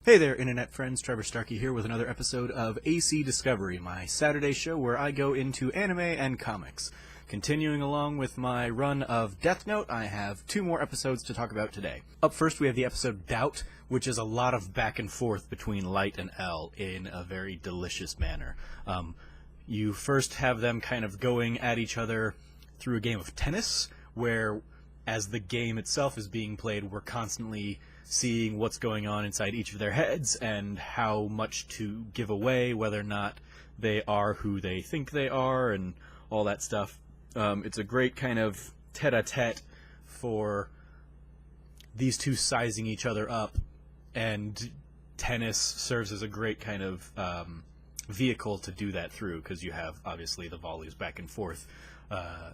Hey there, Internet friends. Trevor Starkey here with another episode of AC Discovery, my Saturday show where I go into anime and comics. Continuing along with my run of Death Note, I have 2 more episodes to talk about today. Up first, we have the episode Doubt, which is a lot of back and forth between Light and L in a very delicious manner. You first have them kind of going at each other through a game of tennis, where as the game itself is being played, we're constantly seeing what's going on inside each of their heads and how much to give away, whether or not they are who they think they are, and all that stuff. It's a great kind of tete-a-tete for these two sizing each other up, and tennis serves as a great kind of vehicle to do that through, because you have, obviously, the volleys back and forth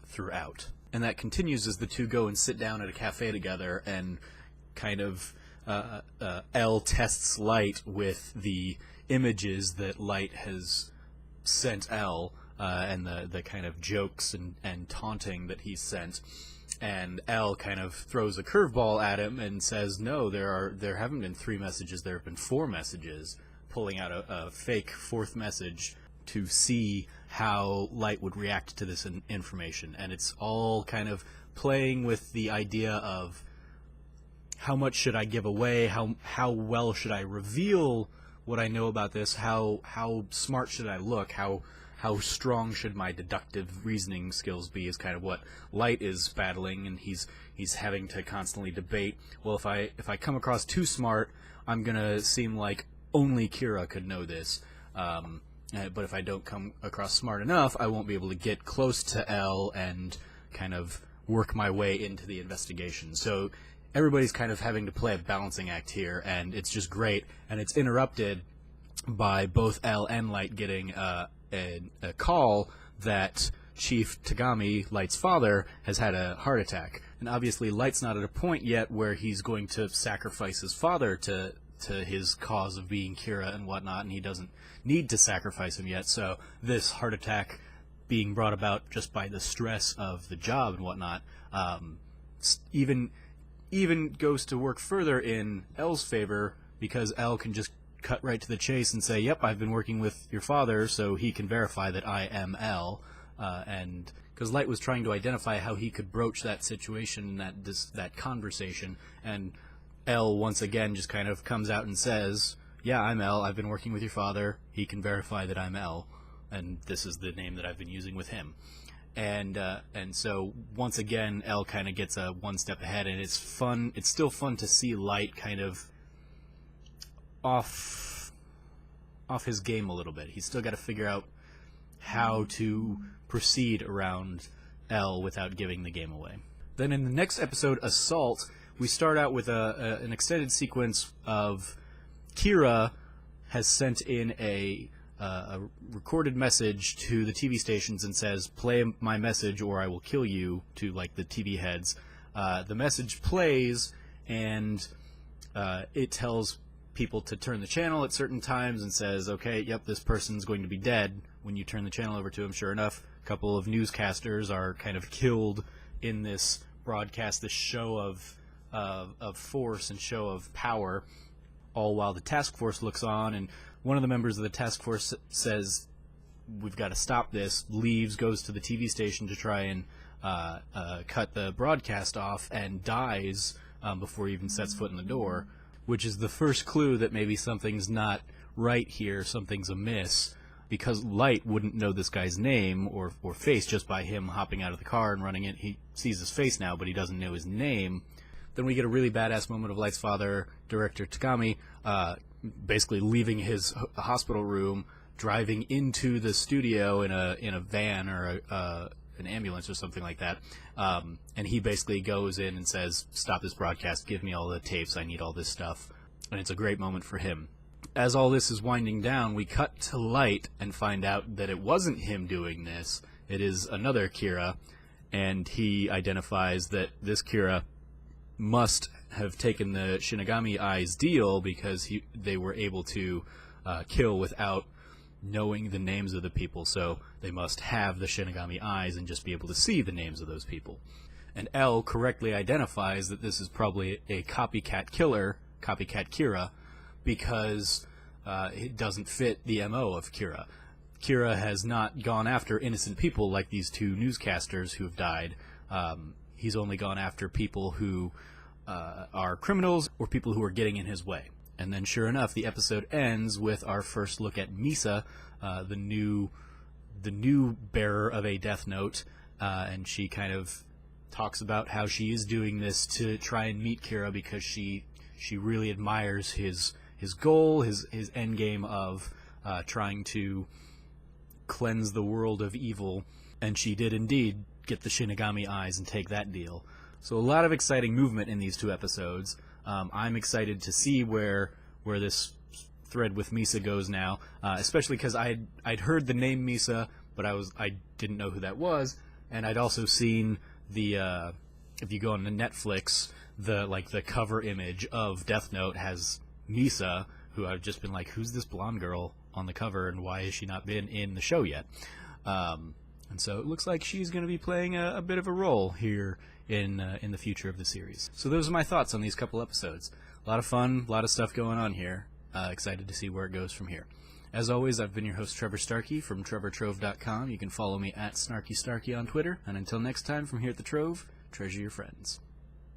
throughout. And that continues as the two go and sit down at a cafe together and kind of L tests Light with the images that Light has sent L, and the kind of jokes and taunting that he's sent. And L kind of throws a curveball at him and says, no, there haven't been 3 messages, there have been 4 messages, pulling out a fake 4th message to see how Light would react to this information. And it's all kind of playing with the idea of how much should I give away, how well should I reveal what I know about this, how smart should I look, how strong should my deductive reasoning skills be, is kind of what Light is battling, and he's having to constantly debate, well, if I come across too smart, I'm gonna seem like only Kira could know this, but if I don't come across smart enough, I won't be able to get close to L and kind of work my way into the investigation. So everybody's kind of having to play a balancing act here, and it's just great, and it's interrupted by both L and Light getting a call that Chief Tagami, Light's father, has had a heart attack. And obviously Light's not at a point yet where he's going to sacrifice his father to his cause of being Kira and whatnot, and he doesn't need to sacrifice him yet, so this heart attack being brought about just by the stress of the job and whatnot, even goes to work further in L's favor, because L can just cut right to the chase and say, yep, I've been working with your father, so he can verify that I am L, and because Light was trying to identify how he could broach that situation, that conversation, and L once again just kind of comes out and says, yeah, I'm L, I've been working with your father, he can verify that I'm L, and this is the name that I've been using with him. And so once again, L kind of gets a 1 step ahead, and it's fun. It's still fun to see Light kind of off his game a little bit. He's still got to figure out how to proceed around L without giving the game away. Then in the next episode, Assault, we start out with an extended sequence of Kira has sent in a recorded message to the TV stations and says, play my message or I will kill you, to like the TV heads. The message plays, and it tells people to turn the channel at certain times and says, okay, yep, this person's going to be dead when you turn the channel over to him. Sure enough, a couple of newscasters are kind of killed in this broadcast, this show of force and show of power, all while the task force looks on. And one of the members of the task force says, we've got to stop this, leaves, goes to the TV station to try and cut the broadcast off, and dies before he even sets foot in the door, which is the first clue that maybe something's not right here, something's amiss, because Light wouldn't know this guy's name or face just by him hopping out of the car and running in. He sees his face now, but he doesn't know his name. Then we get a really badass moment of Light's father, Director Tagami, basically leaving his hospital room, driving into the studio in a van or an ambulance or something like that, and he basically goes in and says, stop this broadcast, give me all the tapes, I need all this stuff, and it's a great moment for him. As all this is winding down, we cut to Light and find out that it wasn't him doing this, it is another Kira, and he identifies that this Kira must have taken the Shinigami Eyes deal, because they were able to kill without knowing the names of the people, so they must have the Shinigami Eyes and just be able to see the names of those people. And L correctly identifies that this is probably a copycat killer, copycat Kira, because it doesn't fit the MO of Kira. Kira has not gone after innocent people like these two newscasters who have died. He's only gone after people who are criminals or people who are getting in his way. And then sure enough, the episode ends with our first look at Misa, the new bearer of a Death Note, and she kind of talks about how she is doing this to try and meet Kira because she really admires his goal, his end game of trying to cleanse the world of evil, and she did indeed get the Shinigami eyes and take that deal. So a lot of exciting movement in these two episodes. I'm excited to see where this thread with Misa goes now, especially because I'd heard the name Misa, but I didn't know who that was, and I'd also seen the if you go on to Netflix, the cover image of Death Note has Misa, who I've just been like, who's this blonde girl on the cover, and why has she not been in the show yet? And so it looks like she's going to be playing a bit of a role here in the future of the series. So those are my thoughts on these couple episodes. A lot of fun, a lot of stuff going on here. Excited to see where it goes from here. As always, I've been your host, Trevor Starkey from TrevorTrove.com. You can follow me at SnarkyStarkey on Twitter. And until next time, from here at the Trove, treasure your friends.